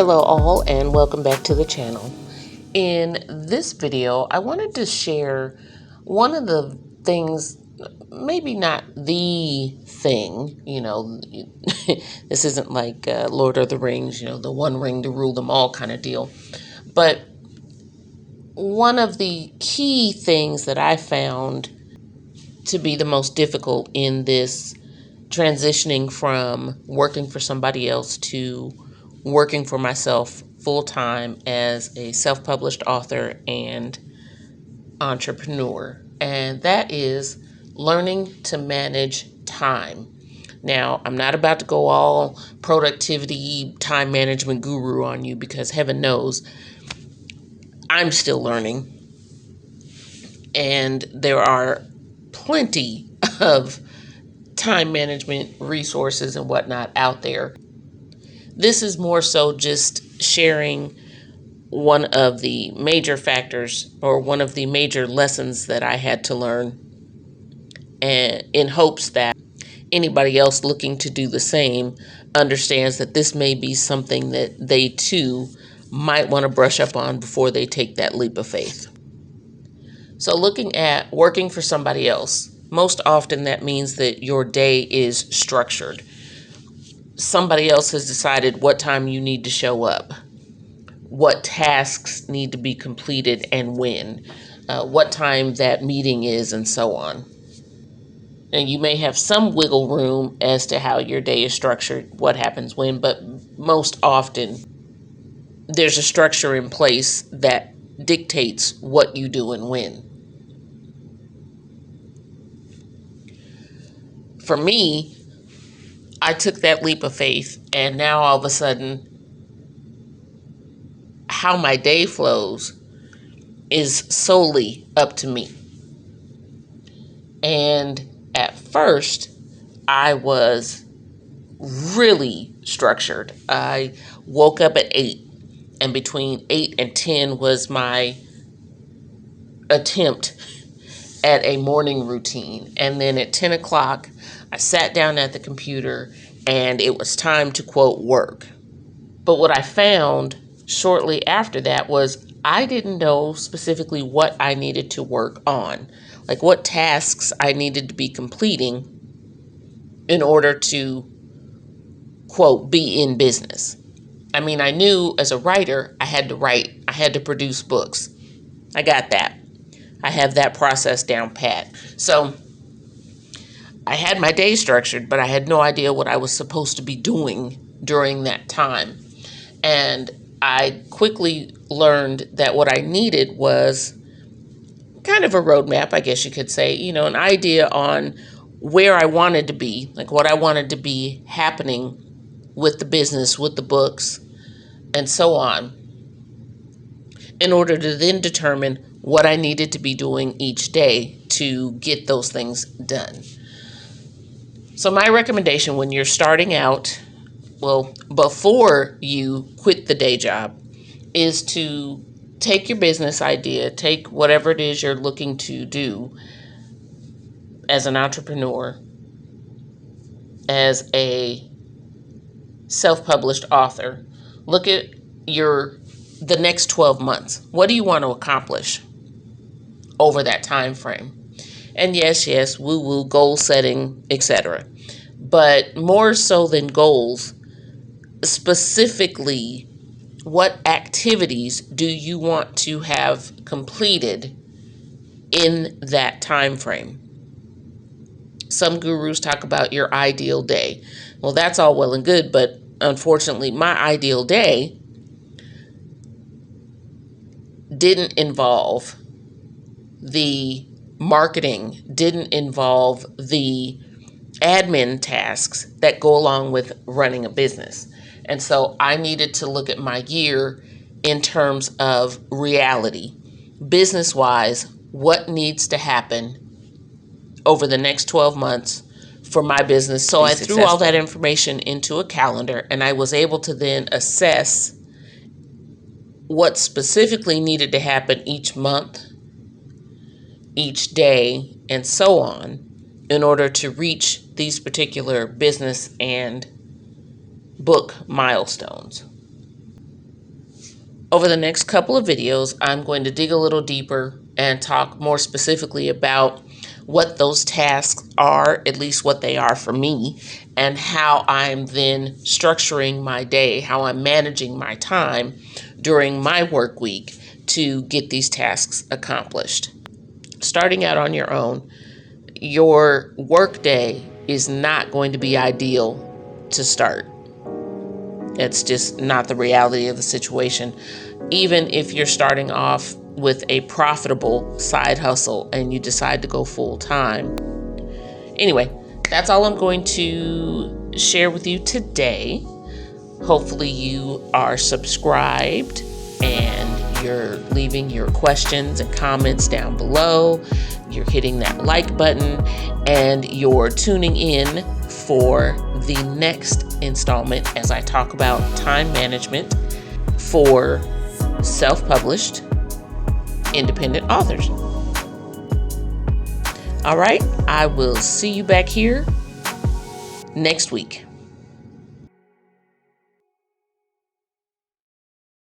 Hello all and welcome back to the channel. In this video, I wanted to share one of the things, maybe not the thing, this isn't like Lord of the Rings, the one ring to rule them all kind of deal, but one of the key things that I found to be the most difficult in this transitioning from working for somebody else to working for myself full-time as a self-published author and entrepreneur, and that is learning to manage time. Now, I'm not about to go all productivity, time management guru on you because heaven knows I'm still learning, and there are plenty of time management resources and whatnot out there. This is more so just sharing one of the major factors or one of the major lessons that I had to learn, and in hopes that anybody else looking to do the same understands that this may be something that they too might want to brush up on before they take that leap of faith. So looking at working for somebody else, most often that means that your day is structured. Somebody else has decided what time you need to show up, what tasks need to be completed and when, what time that meeting is, and so on. And you may have some wiggle room as to how your day is structured, what happens when, but most often there's a structure in place that dictates what you do and when. For me, I took that leap of faith, and now all of a sudden, how my day flows is solely up to me. And at first, I was really structured. I woke up at 8, and between 8 and 10 was my attempt at a morning routine. And then at 10 o'clock, I sat down at the computer and it was time to, quote, work. But what I found shortly after that was I didn't know specifically what I needed to work on, like what tasks I needed to be completing in order to, quote, be in business. I mean, I knew as a writer, I had to write, I had to produce books. I got that. I have that process down pat. So I had my day structured, but I had no idea what I was supposed to be doing during that time. And I quickly learned that what I needed was kind of a roadmap, I guess you could say, an idea on where I wanted to be, like what I wanted to be happening with the business, with the books, and so on, in order to then determine what I needed to be doing each day to get those things done. So my recommendation when you're starting out, well, before you quit the day job, is to take your business idea, take whatever it is you're looking to do as an entrepreneur, as a self-published author. Look at the next 12 months. What do you want to accomplish over that time frame? And yes, woo-woo, goal setting, etc. But more so than goals, specifically, what activities do you want to have completed in that time frame? Some gurus talk about your ideal day. Well, that's all well and good, but unfortunately, my ideal day didn't involve the marketing, didn't involve the admin tasks that go along with running a business. And so I needed to look at my year in terms of reality. Business-wise, what needs to happen over the next 12 months for my business? So I threw all that information into a calendar, and I was able to then assess what specifically needed to happen each month, each day, and so on, in order to reach these particular business and book milestones. Over the next couple of videos, I'm going to dig a little deeper and talk more specifically about what those tasks are, at least what they are for me, and how I'm then structuring my day, how I'm managing my time during my work week to get these tasks accomplished. Starting out on your own, your work day is not going to be ideal to start. It's just not the reality of the situation. Even if you're starting off with a profitable side hustle and you decide to go full time. Anyway, that's all I'm going to share with you today. Hopefully you are subscribed and you're leaving your questions and comments down below. You're hitting that like button and you're tuning in for the next installment as I talk about time management for self-published independent authors. All right, I will see you back here next week.